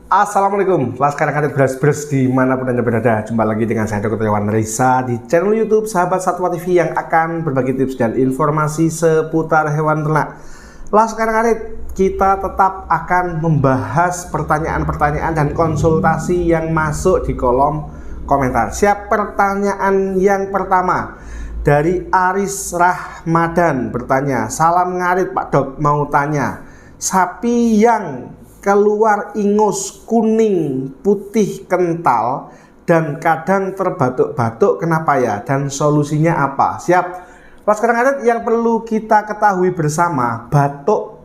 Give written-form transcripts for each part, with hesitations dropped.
Assalamualaikum, Laskar Kadet Beras dimanapun Anda berada. Jumpa lagi dengan saya Dr. Hewan Risa di channel YouTube Sahabat Satwa TV yang akan berbagi tips dan informasi seputar hewan ternak. Laskar Kadet, kita tetap akan membahas pertanyaan-pertanyaan dan konsultasi yang masuk di kolom komentar. Siap, pertanyaan yang pertama dari Aris Rahmadan bertanya, salam ngarit Pak Dok, mau tanya, sapi yang keluar ingus kuning putih kental dan kadang terbatuk-batuk kenapa ya, dan solusinya apa? Siap. Laskar Kadet, yang perlu kita ketahui bersama, batuk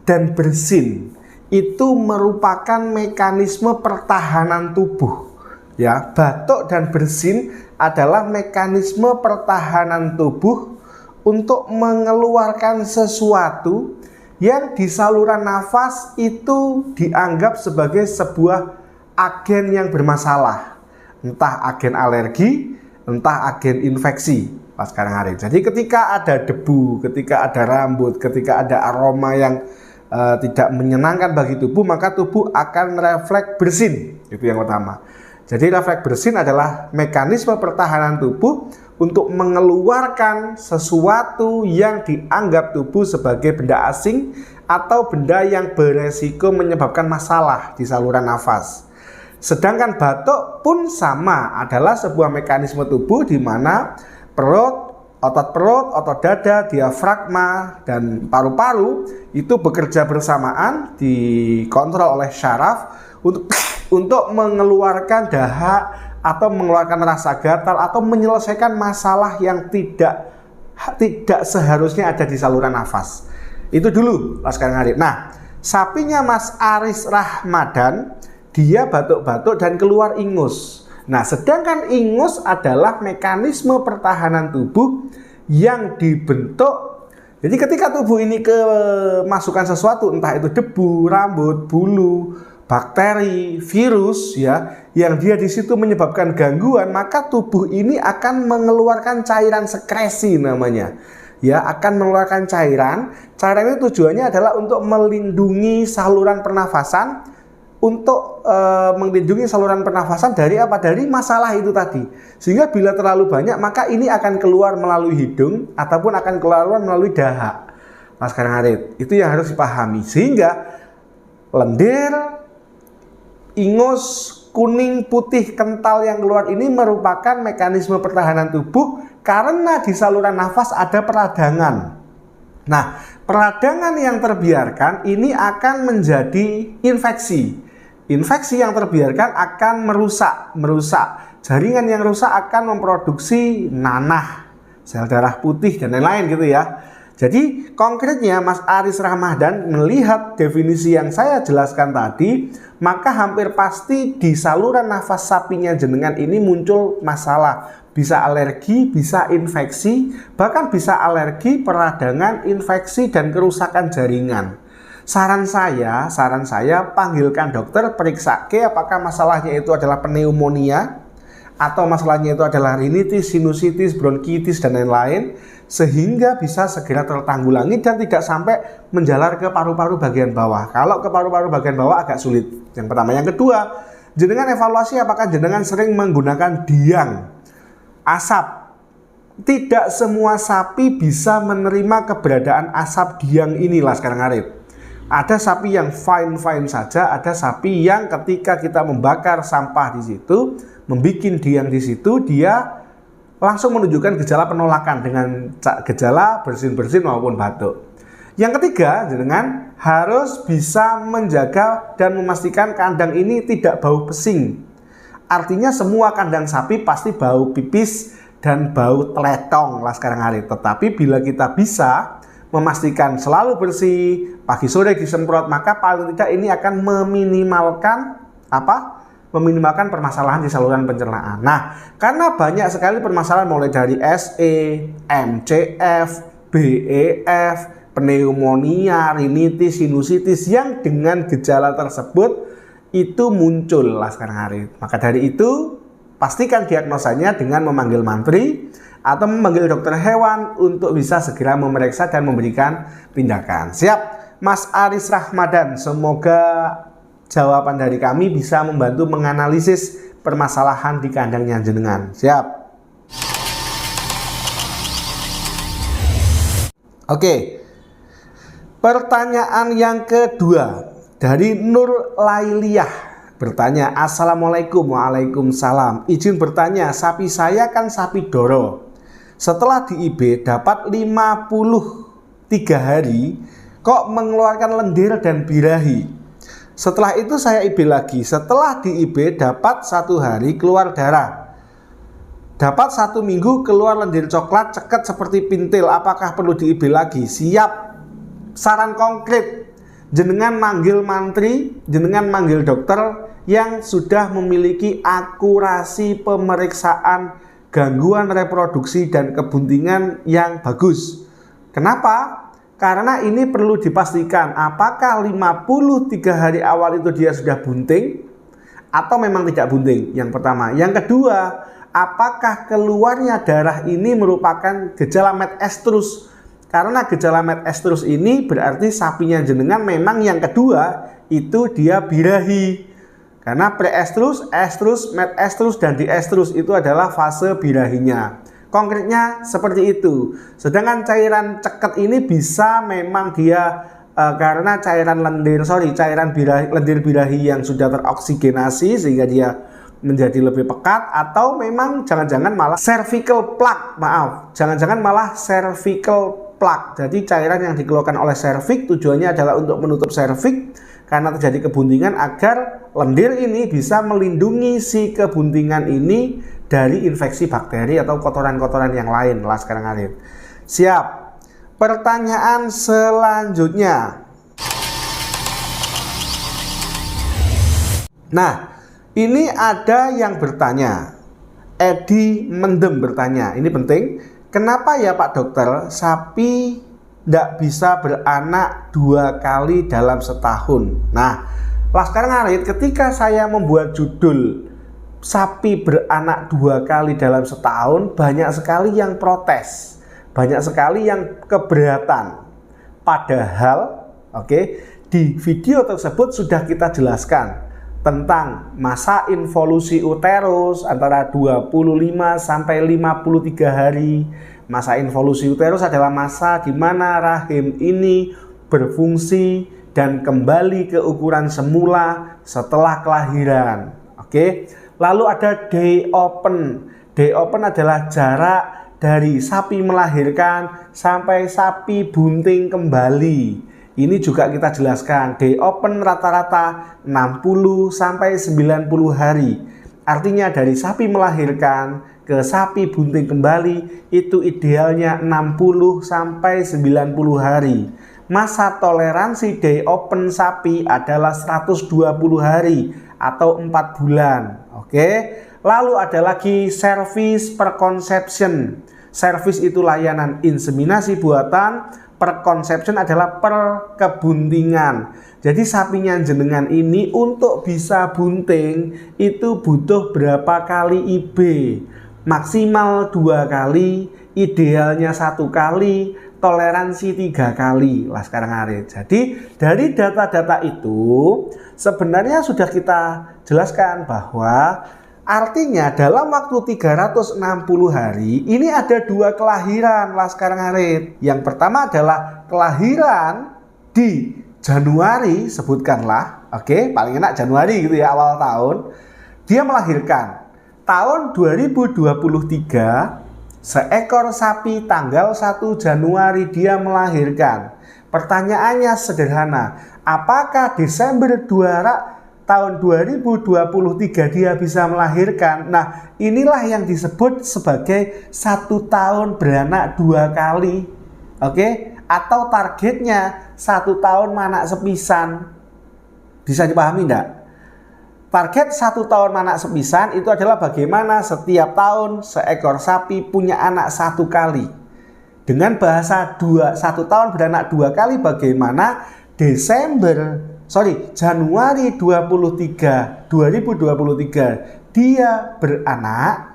dan bersin itu merupakan mekanisme pertahanan tubuh. Ya, batuk dan bersin adalah mekanisme pertahanan tubuh untuk mengeluarkan sesuatu yang di saluran nafas itu dianggap sebagai sebuah agen yang bermasalah, entah agen alergi, entah agen infeksi. Laskar Kadet, jadi ketika ada debu, ketika ada rambut, ketika ada aroma yang tidak menyenangkan bagi tubuh, maka tubuh akan refleks bersin. Itu yang pertama. Jadi refleks bersin adalah mekanisme pertahanan tubuh untuk mengeluarkan sesuatu yang dianggap tubuh sebagai benda asing atau benda yang beresiko menyebabkan masalah di saluran nafas. Sedangkan batuk pun sama, adalah sebuah mekanisme tubuh di mana otot perut, otot dada, diafragma, dan paru-paru itu bekerja bersamaan, dikontrol oleh syaraf untuk mengeluarkan dahak atau mengeluarkan rasa gatal atau menyelesaikan masalah yang tidak seharusnya ada di saluran nafas. Itu dulu Laskar Kadet. Nah, sapinya Mas Aris Rahmadan, dia batuk-batuk dan keluar ingus. Nah, sedangkan ingus adalah mekanisme pertahanan tubuh yang dibentuk. Jadi ketika tubuh ini kemasukan sesuatu, entah itu debu, rambut, bulu, bakteri, virus, ya, yang dia di situ menyebabkan gangguan, maka tubuh ini akan mengeluarkan cairan sekresi namanya. Ya, akan mengeluarkan cairan. Cairan itu tujuannya adalah untuk melindungi saluran pernafasan, melindungi saluran pernafasan dari apa? Dari masalah itu tadi. Sehingga bila terlalu banyak, maka ini akan keluar melalui hidung ataupun akan keluar melalui dahak. Laskar Kadet, itu yang harus dipahami. Sehingga lendir, ingus kuning putih kental yang keluar ini merupakan mekanisme pertahanan tubuh karena di saluran nafas ada peradangan. Nah, peradangan yang terbiarkan ini akan menjadi infeksi. Infeksi yang terbiarkan akan merusak. Jaringan yang rusak akan memproduksi nanah, sel darah putih, dan lain-lain gitu ya. Jadi konkretnya Mas Aris Rahmadan melihat definisi yang saya jelaskan tadi, maka hampir pasti di saluran nafas sapinya jenengan ini muncul masalah. Bisa alergi, bisa infeksi, bahkan bisa alergi, peradangan, infeksi, dan kerusakan jaringan. Saran saya panggilkan dokter, periksa apakah masalahnya itu adalah pneumonia, atau masalahnya itu adalah rinitis, sinusitis, bronkitis, dan lain-lain, sehingga bisa segera tertanggulangi dan tidak sampai menjalar ke paru-paru bagian bawah. Kalau ke paru-paru bagian bawah agak sulit. Yang pertama. Yang kedua, jenengan evaluasi apakah jenengan sering menggunakan diang, asap. Tidak semua sapi bisa menerima keberadaan asap diang ini, Laskar Kadet. Ada sapi yang fine-fine saja, ada sapi yang ketika kita membakar sampah di situ, membuat diang di situ, dia langsung menunjukkan gejala penolakan dengan gejala bersin-bersin maupun batuk. Yang ketiga, jenengan harus bisa menjaga dan memastikan kandang ini tidak bau pesing. Artinya semua kandang sapi pasti bau pipis dan bau teletong, Laskar Kadet. Tetapi bila kita bisa memastikan selalu bersih, pagi sore disemprot, maka paling tidak ini akan meminimalkan meminimalkan permasalahan di saluran pencernaan. Nah, karena banyak sekali permasalahan mulai dari SE, MCF, BEF, pneumonia, rinitis, sinusitis yang dengan gejala tersebut itu muncul, Laskar Kadet. Maka dari itu, pastikan diagnosanya dengan memanggil mantri atau memanggil dokter hewan untuk bisa segera memeriksa dan memberikan tindakan. Siap, Mas Aris Rahmadan, semoga jawaban dari kami bisa membantu menganalisis permasalahan di kandangnya jenengan. Siap? Oke. Pertanyaan yang kedua dari Nur Lailiyah bertanya, Assalamualaikum. Waalaikumsalam. Izin bertanya, sapi saya kan sapi Doro. Setelah di IB dapat 53 hari, kok mengeluarkan lendir dan birahi. Setelah itu saya IB lagi. Setelah di IB dapat 1 hari keluar darah. Dapat 1 minggu keluar lendir coklat ceket seperti pintil. Apakah perlu di IB lagi? Siap. Saran konkret, jenengan manggil mantri, jenengan manggil dokter yang sudah memiliki akurasi pemeriksaan gangguan reproduksi dan kebuntingan yang bagus. Kenapa? Karena ini perlu dipastikan apakah 53 hari awal itu dia sudah bunting atau memang tidak bunting. Yang pertama. Yang kedua, apakah keluarnya darah ini merupakan gejala medestrus? Karena gejala medestrus ini berarti sapinya jenengan memang yang kedua itu dia birahi. Karena preestrus, estrus, medestrus, dan diestrus itu adalah fase birahinya. Konkretnya seperti itu. Sedangkan cairan ceket ini bisa memang dia karena cairan lendir birahi yang sudah teroksigenasi sehingga dia menjadi lebih pekat, atau memang jangan-jangan malah cervical plaque. Jangan-jangan malah cervical plaque. Jadi cairan yang dikeluarkan oleh serviks tujuannya adalah untuk menutup serviks karena terjadi kebuntingan agar lendir ini bisa melindungi si kebuntingan ini dari infeksi bakteri atau kotoran-kotoran yang lain. Laskar ngarit. Siap. Pertanyaan selanjutnya. Nah, ini ada yang bertanya. Edi Mendem bertanya, ini penting. Kenapa ya Pak Dokter, sapi tidak bisa beranak 2 kali dalam setahun? Nah, Laskar ngarit, ketika saya membuat judul sapi beranak 2 kali dalam setahun, banyak sekali yang protes, banyak sekali yang keberatan. Padahal, di video tersebut sudah kita jelaskan tentang masa involusi uterus antara 25 sampai 53 hari. Masa involusi uterus adalah masa di mana rahim ini berfungsi dan kembali ke ukuran semula setelah kelahiran. Lalu ada day open. Day open adalah jarak dari sapi melahirkan sampai sapi bunting kembali. Ini juga kita jelaskan, day open rata-rata 60 sampai 90 hari. Artinya dari sapi melahirkan ke sapi bunting kembali itu idealnya 60 sampai 90 hari. Masa toleransi day open sapi adalah 120 hari atau 4 bulan. Lalu ada lagi service preconception. Service itu layanan inseminasi buatan. Preconception adalah perkebuntingan. Jadi sapinya jenengan ini untuk bisa bunting itu butuh berapa kali IB? Maksimal 2 kali, idealnya 1 kali, toleransi 3 kali. Laskar ngarit. Jadi dari data-data itu sebenarnya sudah kita jelaskan bahwa artinya dalam waktu 360 hari ini ada 2 kelahiran Laskar ngarit. Yang pertama adalah kelahiran di Januari, sebutkanlah, paling enak Januari gitu ya, awal tahun. Dia melahirkan. Tahun 2023 seekor sapi tanggal 1 Januari dia melahirkan. Pertanyaannya sederhana, apakah Desember tahun 2023 dia bisa melahirkan? Nah, inilah yang disebut sebagai 1 tahun beranak 2 kali. Atau targetnya 1 tahun manak sepisan. Bisa dipahami enggak? Target 1 tahun manak sepisan itu adalah bagaimana setiap tahun seekor sapi punya anak 1 kali. Dengan bahasa 1 tahun beranak 2 kali, bagaimana Januari 2023 dia beranak,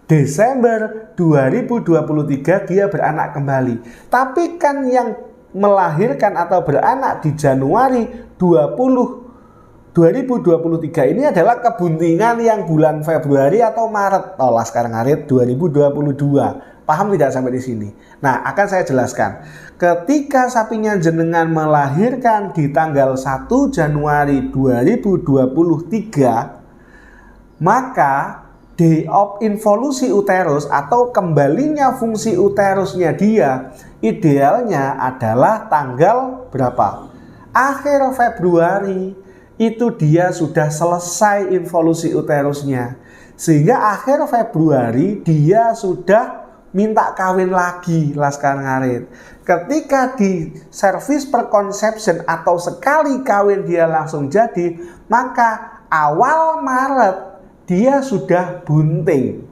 Desember 2023 dia beranak kembali. Tapi kan yang melahirkan atau beranak di Januari 2023 2023 ini adalah kebuntingan yang bulan Februari atau Maret. Oh, Laskar Ngarit 2022. Paham tidak sampai di sini? Nah, akan saya jelaskan. Ketika sapinya jenengan melahirkan di tanggal 1 Januari 2023, maka day of involusi uterus atau kembalinya fungsi uterusnya dia idealnya adalah tanggal berapa? Akhir Februari. Itu dia sudah selesai involusi uterusnya. Sehingga akhir Februari dia sudah minta kawin lagi, Laskar Ngarit. Ketika di servis preconception atau sekali kawin dia langsung jadi, maka awal Maret dia sudah bunting.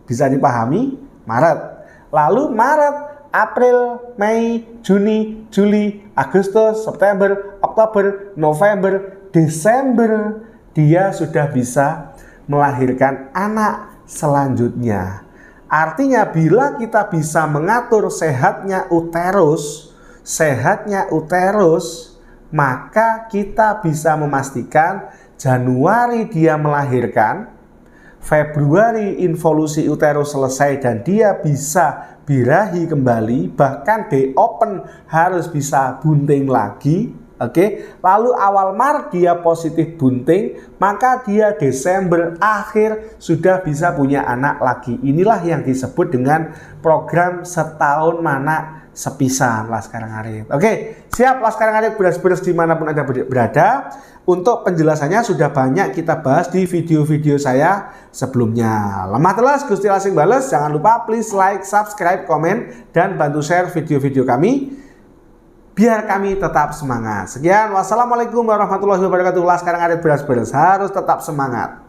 Bisa dipahami? Maret. Lalu Maret, April, Mei, Juni, Juli, Agustus, September, Oktober, November, Desember dia sudah bisa melahirkan anak selanjutnya. Artinya bila kita bisa mengatur sehatnya uterus, maka kita bisa memastikan Januari dia melahirkan, Februari involusi uterus selesai dan dia bisa birahi kembali, bahkan day open harus bisa bunting lagi. Oke, lalu awal Maret dia positif bunting, maka dia Desember akhir sudah bisa punya anak lagi. Inilah yang disebut dengan program setahun mana sepisan, Laskar Ngarit. Oke, siap Laskar Ngarit beres-beres dimanapun Anda berada. Untuk penjelasannya sudah banyak kita bahas di video-video saya sebelumnya. Lemah telas Gusti Lasing bales. Jangan lupa please like, subscribe, komen, dan bantu share video-video kami biar kami tetap semangat. Sekian, wassalamualaikum warahmatullahi wabarakatuh. Laskar Ngarit beres-beres harus tetap semangat.